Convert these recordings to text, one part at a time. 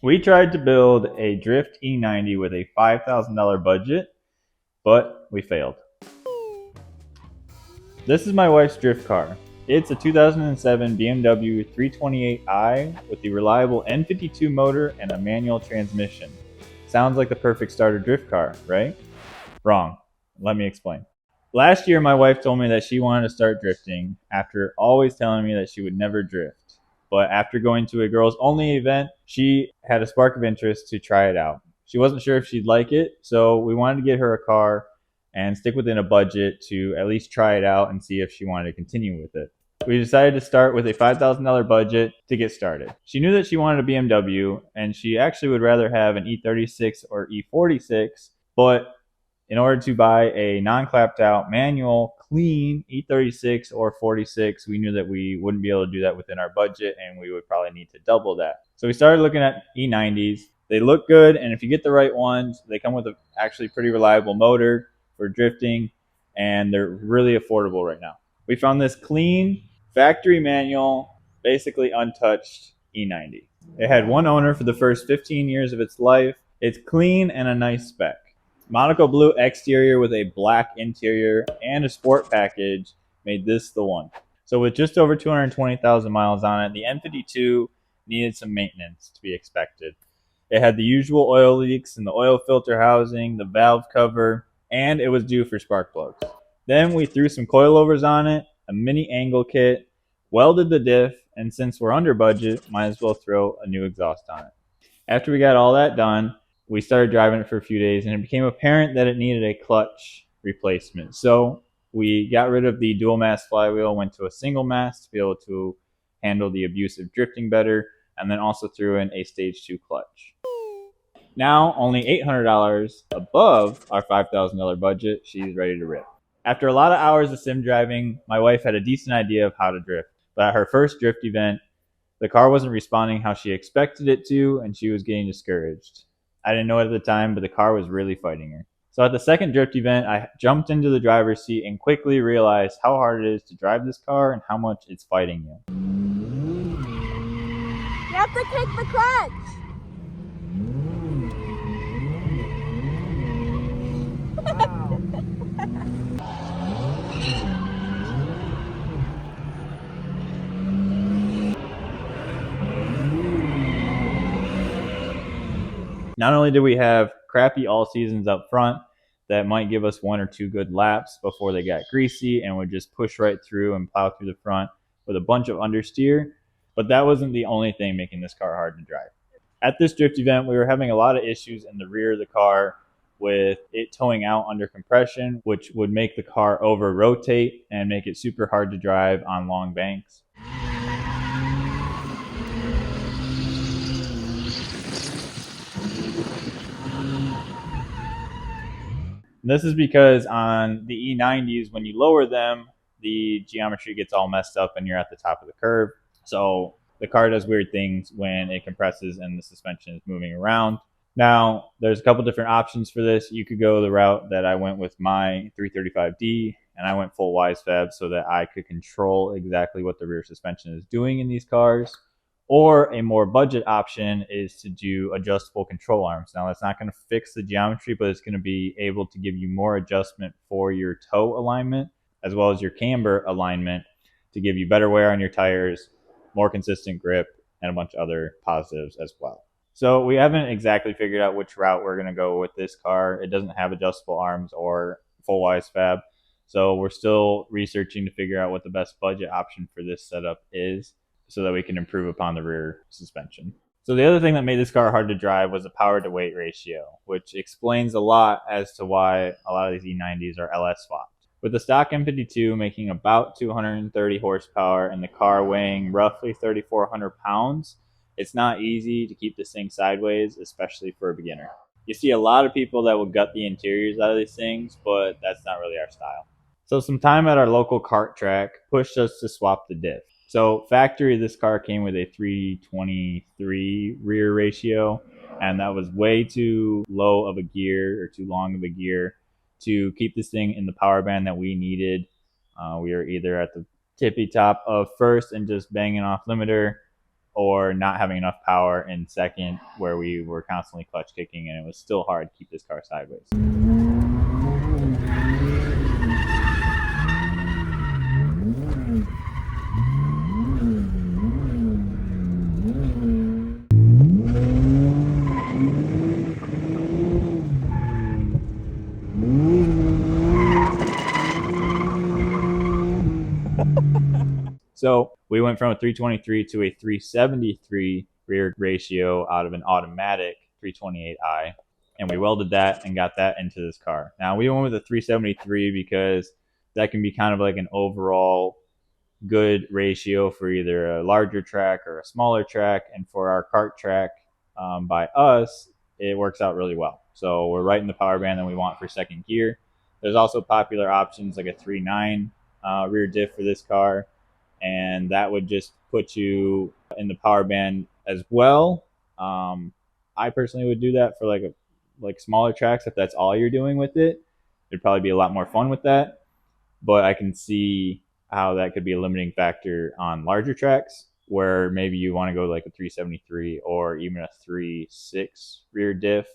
We tried to build a Drift E90 with a $5,000 budget, but we failed. This is my wife's drift car. It's a 2007 BMW 328i with the reliable N52 motor and a manual transmission. Sounds like the perfect starter drift car, right? Wrong. Let me explain. Last year, my wife told me that she wanted to start drifting after always telling me that she would never drift. But after going to a girls only event, she had a spark of interest to try it out. She wasn't sure if she'd like it, so we wanted to get her a car and stick within a budget to at least try it out and see if she wanted to continue with it. We decided to start with a $5,000 budget to get started. She knew that she wanted a BMW, and she actually would rather have an E36 or E46, but in order to buy a non-clapped out manual clean E36 or 46, we knew that we wouldn't be able to do that within our budget, and we would probably need to double that. So we started looking at E90s. They look good, and if you get the right ones, they come with a actually pretty reliable motor for drifting, and they're really affordable right now. We found this clean factory manual, basically untouched E90. It had one owner for the first 15 years of its life. It's clean and a nice spec. Monaco blue exterior with a black interior and a sport package made this the one. So with just over 220,000 miles on it, the N52 needed some maintenance to be expected. It had the usual oil leaks in the oil filter housing, the valve cover, and it was due for spark plugs. Then we threw some coilovers on it, a mini angle kit, welded the diff, and since we're under budget, might as well throw a new exhaust on it. After we got all that done, we started driving it for a few days, and it became apparent that it needed a clutch replacement. So we got rid of the dual mass flywheel, went to a single mass to be able to handle the abusive drifting better, and then also threw in a stage 2 clutch. Now, only $800 above our $5,000 budget, she's ready to rip. After a lot of hours of sim driving, my wife had a decent idea of how to drift. But at her first drift event, the car wasn't responding how she expected it to, and she was getting discouraged. I didn't know it at the time, but the car was really fighting her. So at the second drift event, I jumped into the driver's seat and quickly realized how hard it is to drive this car and how much it's fighting you. You have to kick the clutch. Not only did we have crappy all seasons up front that might give us one or two good laps before they got greasy and would just push right through and plow through the front with a bunch of understeer, but that wasn't the only thing making this car hard to drive. At this drift event, we were having a lot of issues in the rear of the car with it towing out under compression, which would make the car over rotate and make it super hard to drive on long banks. This is because on the E90s, when you lower them, the geometry gets all messed up and you're at the top of the curve. So the car does weird things when it compresses and the suspension is moving around. Now, there's a couple different options for this. You could go the route that I went with my 335D, and I went full wise fab so that I could control exactly what the rear suspension is doing in these cars. Or a more budget option is to do adjustable control arms. Now, that's not going to fix the geometry, but it's going to be able to give you more adjustment for your toe alignment as well as your camber alignment to give you better wear on your tires, more consistent grip, and a bunch of other positives as well. So we haven't exactly figured out which route we're going to go with this car. It doesn't have adjustable arms or full wise fab. So we're still researching to figure out what the best budget option for this setup is, so that we can improve upon the rear suspension. So the other thing that made this car hard to drive was the power to weight ratio, which explains a lot as to why a lot of these E90s are LS swapped. With the stock M52 making about 230 horsepower and the car weighing roughly 3,400 pounds, it's not easy to keep this thing sideways, especially for a beginner. You see a lot of people that will gut the interiors out of these things, but that's not really our style. So some time at our local kart track pushed us to swap the diff. So factory, this car came with a 323 rear ratio, and that was way too low of a gear or too long of a gear to keep this thing in the power band that we needed. We were either at the tippy top of first and just banging off limiter, or not having enough power in second, where we were constantly clutch kicking and it was still hard to keep this car sideways. So we went from a 323 to a 373 rear ratio out of an automatic 328i, and we welded that and got that into this car. Now we went with a 373 because that can be kind of like an overall good ratio for either a larger track or a smaller track, and for our kart track, by us, it works out really well. So we're right in the power band that we want for second gear. There's also popular options like a 3.9 rear diff for this car, and that would just put you in the power band as well. I personally would do that for like smaller tracks if that's all you're doing with it. It'd probably be a lot more fun with that, but I can see how that could be a limiting factor on larger tracks where maybe you want to go like a 373 or even a 3.6 rear diff,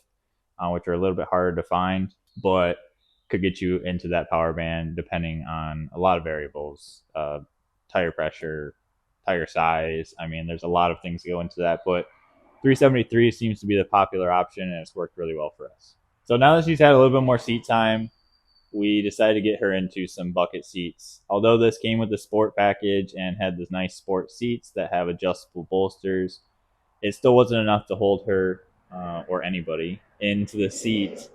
which are a little bit harder to find, but could get you into that power band depending on a lot of variables, tire pressure, tire size. I mean, there's a lot of things that go into that, but 373 seems to be the popular option, and it's worked really well for us. So now that she's had a little bit more seat time, we decided to get her into some bucket seats. Although this came with the sport package and had this nice sport seats that have adjustable bolsters, it still wasn't enough to hold her or anybody into the seat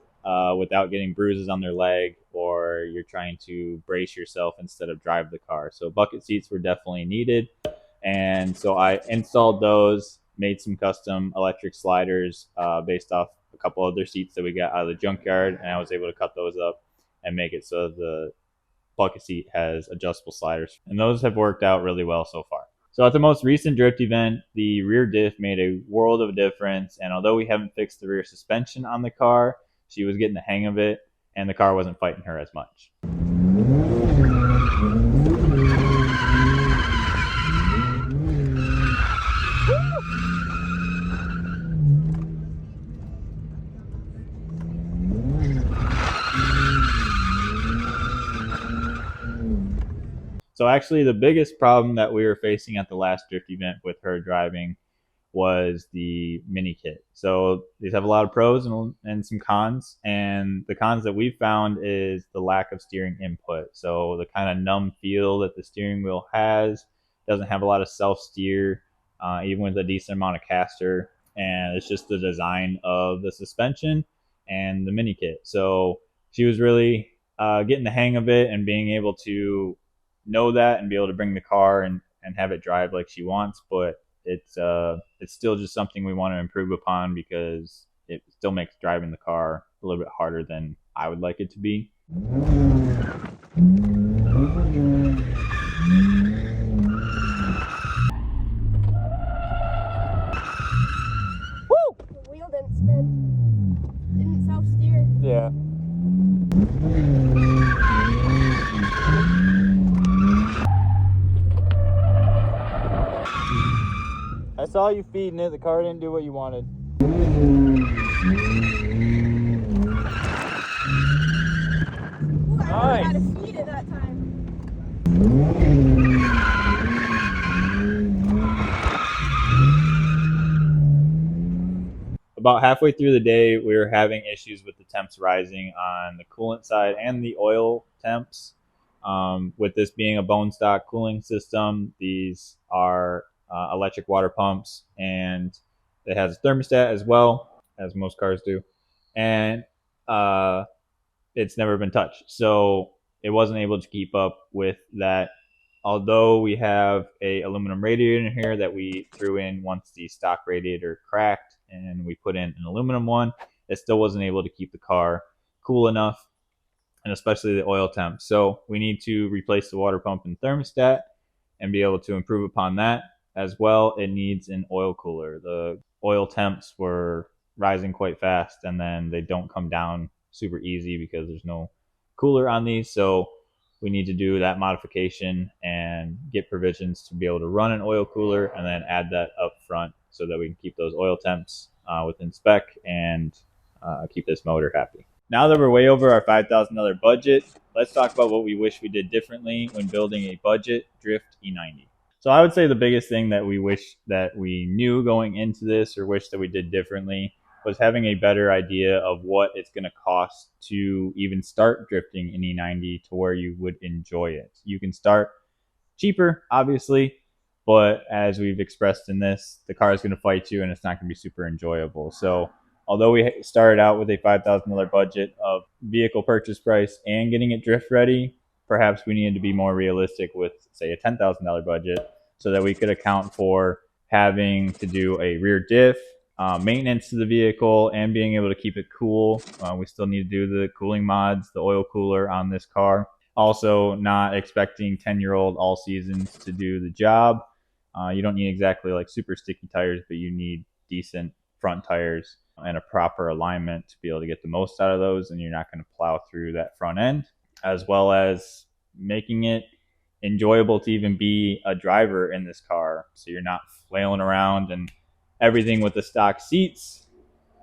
without getting bruises on their leg, or you're trying to brace yourself instead of drive the car. So bucket seats were definitely needed. And so I installed those, made some custom electric sliders based off a couple other seats that we got out of the junkyard, and I was able to cut those up and make it so the bucket seat has adjustable sliders. And those have worked out really well so far. So at the most recent drift event, the rear diff made a world of a difference. And although we haven't fixed the rear suspension on the car, she was getting the hang of it, and the car wasn't fighting her as much. So actually the biggest problem that we were facing at the last drift event with her driving was the mini kit. So these have a lot of pros and some cons, and the cons that we've found is the lack of steering input. So the kind of numb feel that the steering wheel has, doesn't have a lot of self-steer, even with a decent amount of caster, and it's just the design of the suspension and the mini kit. So she was really getting the hang of it and being able to know that and be able to bring the car and have it drive like she wants, but it's still just something we want to improve upon because it still makes driving the car a little bit harder than I would like it to be. Woo! The wheel didn't spin. Didn't self-steer. Yeah. I saw you feeding it. The car didn't do what you wanted. Ooh, I Nice. had to feed it that time. About halfway through the day, we were having issues with the temps rising on the coolant side and the oil temps. With this being a bone stock cooling system, these are electric water pumps, and it has a thermostat as well, as most cars do. And it's never been touched. So it wasn't able to keep up with that. Although we have a aluminum radiator in here that we threw in once the stock radiator cracked and we put in an aluminum one, it still wasn't able to keep the car cool enough, and especially the oil temp. So we need to replace the water pump and thermostat and be able to improve upon that. As well, it needs an oil cooler. The oil temps were rising quite fast, and then they don't come down super easy because there's no cooler on these. So we need to do that modification and get provisions to be able to run an oil cooler and then add that up front so that we can keep those oil temps within spec and keep this motor happy. Now that we're way over our $5,000 budget, let's talk about what we wish we did differently when building a budget drift E90. So I would say the biggest thing that we wish that we knew going into this or wish that we did differently was having a better idea of what it's going to cost to even start drifting an E90 to where you would enjoy it. You can start cheaper, obviously, but as we've expressed in this, the car is going to fight you and it's not going to be super enjoyable. So although we started out with a $5,000 budget of vehicle purchase price and getting it drift ready, perhaps we needed to be more realistic with, say, a $10,000 budget so that we could account for having to do a rear diff, maintenance to the vehicle, and being able to keep it cool. We still need to do the cooling mods, the oil cooler on this car. Also, not expecting 10-year-old all seasons to do the job. You don't need exactly like super sticky tires, but you need decent front tires and a proper alignment to be able to get the most out of those, and you're not going to plow through that front end, as well as making it enjoyable to even be a driver in this car, so you're not flailing around and everything with the stock seats,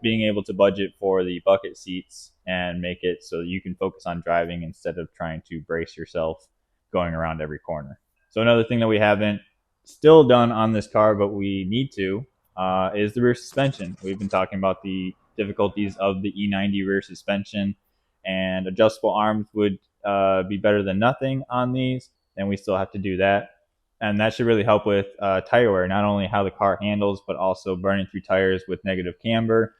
being able to budget for the bucket seats and make it so you can focus on driving instead of trying to brace yourself going around every corner. So another thing that we haven't still done on this car, but we need to, is the rear suspension. We've been talking about the difficulties of the E90 rear suspension, and adjustable arms would be better than nothing on these, and we still have to do that. And that should really help with tire wear, not only how the car handles, but also burning through tires with negative camber.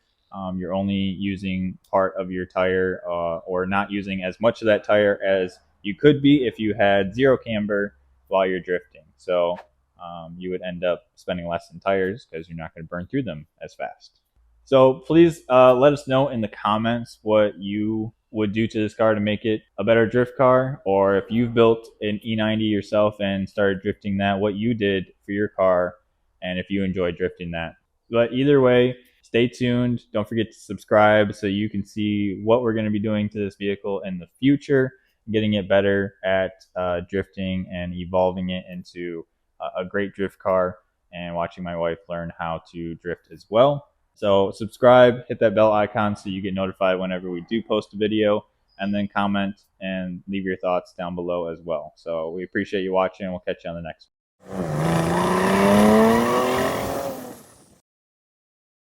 You're only using part of your tire or not using as much of that tire as you could be if you had zero camber while you're drifting. So you would end up spending less in tires because you're not going to burn through them as fast. So please let us know in the comments what you would do to this car to make it a better drift car, or if you've built an E90 yourself and started drifting that, what you did for your car, and if you enjoyed drifting that. But either way, stay tuned. Don't forget to subscribe so you can see what we're going to be doing to this vehicle in the future, getting it better at drifting and evolving it into a great drift car, and watching my wife learn how to drift as well. So subscribe, hit that bell icon so you get notified whenever we do post a video, and then comment and leave your thoughts down below as well. So we appreciate you watching, and we'll catch you on the next one.